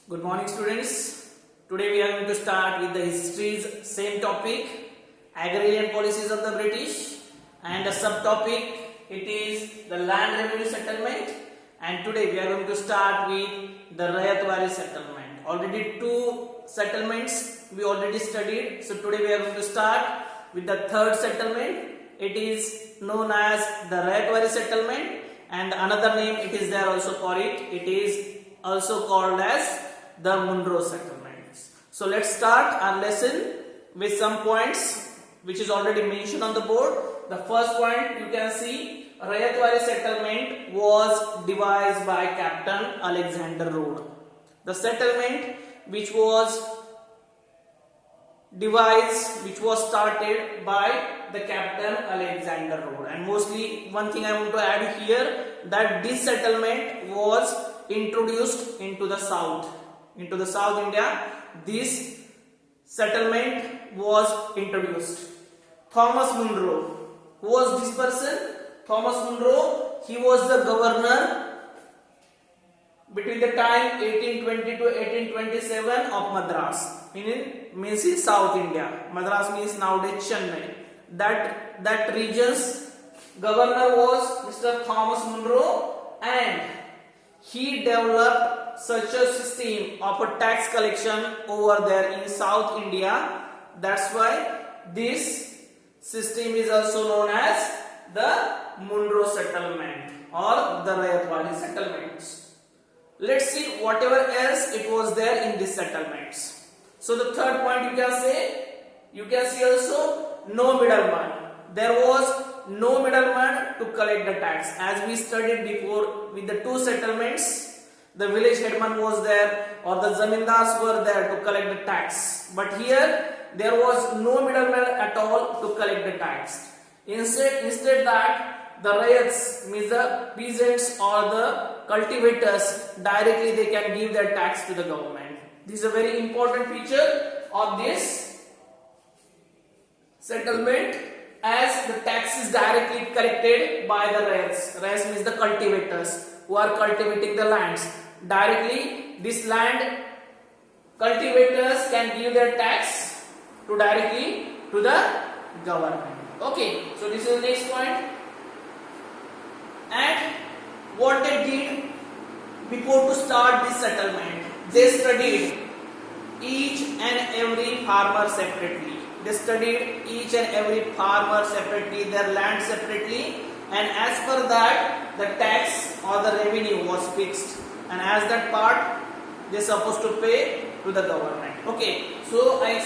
Good morning, students. Today we are going to start with the history's same topic, agrarian policies of the British, and the subtopic it is the land revenue settlement. And today we are going to start with the Rayatwari settlement. Already two settlements we already studied. So today we are going to start with the third settlement. It is known as the Rayatwari settlement, and another name it is there also for it. It is also called as the Munro settlements. So let's start our lesson with some points which is already mentioned on the board. The first point you can see, Rayatwari settlement was devised by Captain Alexander Road. The settlement which was devised, which was started by the Captain Alexander Road. And mostly one thing I want to add here, that this settlement was introduced into the South India. This settlement was introduced. Thomas Munro. Who was this person? Thomas Munro, he was the governor between the time 1820 to 1827 of Madras. Means in South India. Madras means nowadays Chennai. That region's governor was Mr. Thomas Munro, and he developed such a system of a tax collection over there in South India. That's why this system is also known as the Munro settlement or the Rayatwari settlements. Let's see whatever else it was there in these settlements. So the third point you can see also no middleman. There was no middleman to collect the tax. As we studied before with the two settlements, the village headman was there or the zamindars were there to collect the tax. But here there was no middleman at all to collect the tax. Instead that the ryots, means the peasants or the cultivators, directly they can give their tax to the government. This is a very important feature of this settlement, as the tax is directly collected by the ryots. Ryots means the cultivators who are cultivating the lands. Directly this land cultivators can give their tax directly to the government. Okay, so this is the next point. And what they did before to start this settlement, they studied each and every farmer separately. They studied each and every farmer separately, their land separately, and as per that the tax or the revenue was fixed, and as that part they are supposed to pay to the government. Okay, so I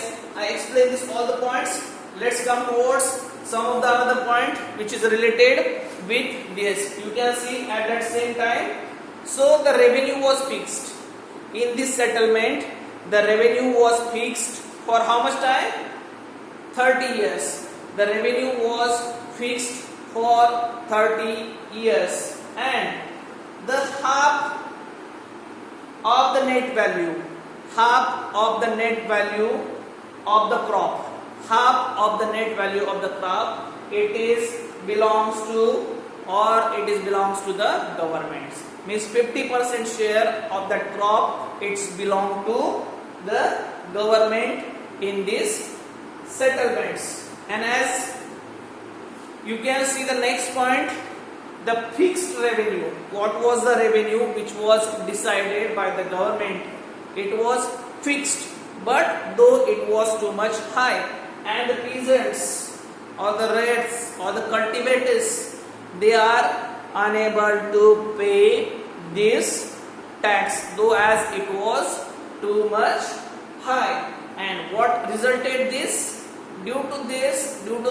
explained this all the points. Let's come towards some of the other point which is related with this. You can see at that same time, so the revenue was fixed in this settlement. The revenue was fixed for how much time? 30 years. The revenue was fixed for 30 years, and the half of the net value of the crop, it belongs to the government. Means 50% share of that crop it's belong to the government in these settlements. And as you can see the next point, the fixed revenue. What was the revenue which was decided by the government? It was fixed, but though it was too much high, and the peasants or the ryots or the cultivators, they are unable to pay this tax, though as it was too much high. And what resulted this? Due to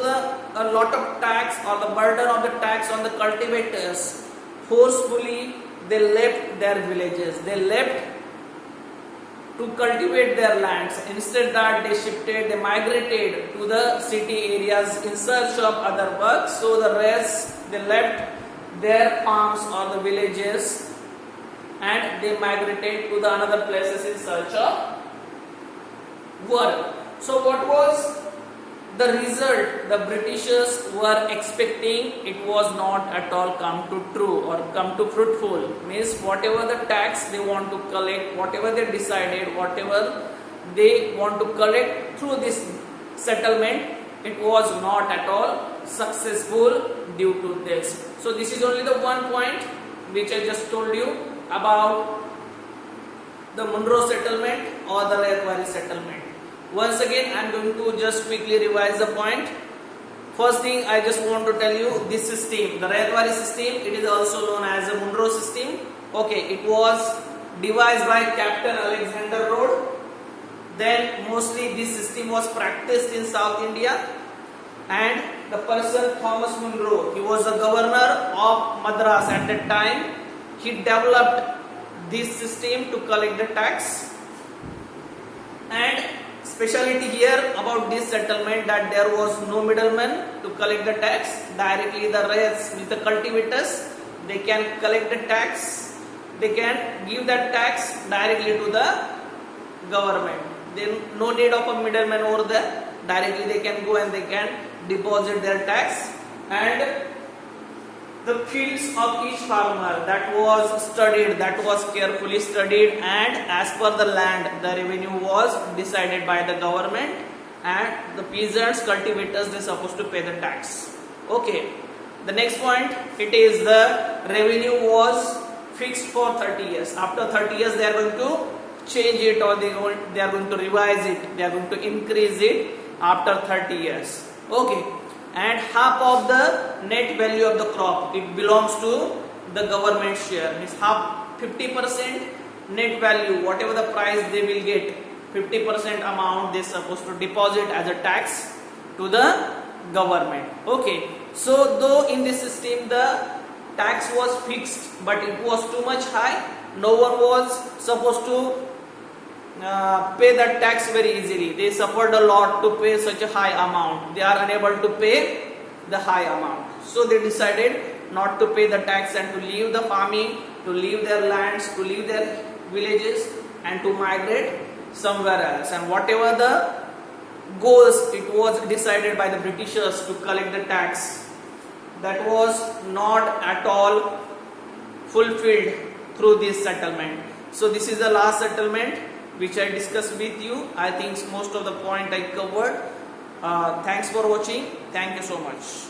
a lot of tax or the burden of the tax on the cultivators, forcefully they left their villages. They left to cultivate their lands. Instead that they migrated to the city areas in search of other work. So the rest, they left their farms or the villages and they migrated to the another places in search of work. So what was the result the Britishers were expecting, it was not at all come to true or come to fruitful. Means whatever the tax they want to collect, whatever they decided, whatever they want to collect through this settlement, it was not at all successful due to this. So this is only the one point which I just told you about the Monroe settlement or the Rayat Valley settlement. Once again, I am going to just quickly revise the point. First thing I just want to tell you, this system, the Rayat Valley system, it is also known as the Monroe system. Okay, it was devised by Captain Alexander Road. Then mostly this system was practiced in South India, and the person Thomas Monroe, he was the governor of Madras at that time. He developed this system to collect the tax, and speciality here about this settlement that there was no middleman to collect the tax. Directly the rayats with the cultivators, they can collect the tax, they can give that tax directly to the government. Then no need of a middleman over there. Directly they can go and they can deposit their tax, and the fields of each farmer, that was studied, that was carefully studied, and as per the land the revenue was decided by the government, and the peasants, cultivators, they supposed to pay the tax. Okay, the next point, it is the revenue was fixed for 30 years. After 30 years they are going to change it, or they are going to revise it, they are going to increase it after 30 years. Okay, and half of the net value of the crop, it belongs to the government share. Means half, 50% net value, whatever the price they will get, 50% amount they are supposed to deposit as a tax to the government. Okay, so though in this system the tax was fixed, but it was too much high, no one was supposed to pay that tax very easily. They suffered a lot to pay such a high amount. They are unable to pay the high amount. So they decided not to pay the tax and to leave the farming, to leave their lands, to leave their villages, and to migrate somewhere else. And whatever the goals, it was decided by the Britishers to collect the tax, that was not at all fulfilled through this settlement. So this is the last settlement which I discussed with you. I think most of the point I covered. Thanks for watching. Thank you so much.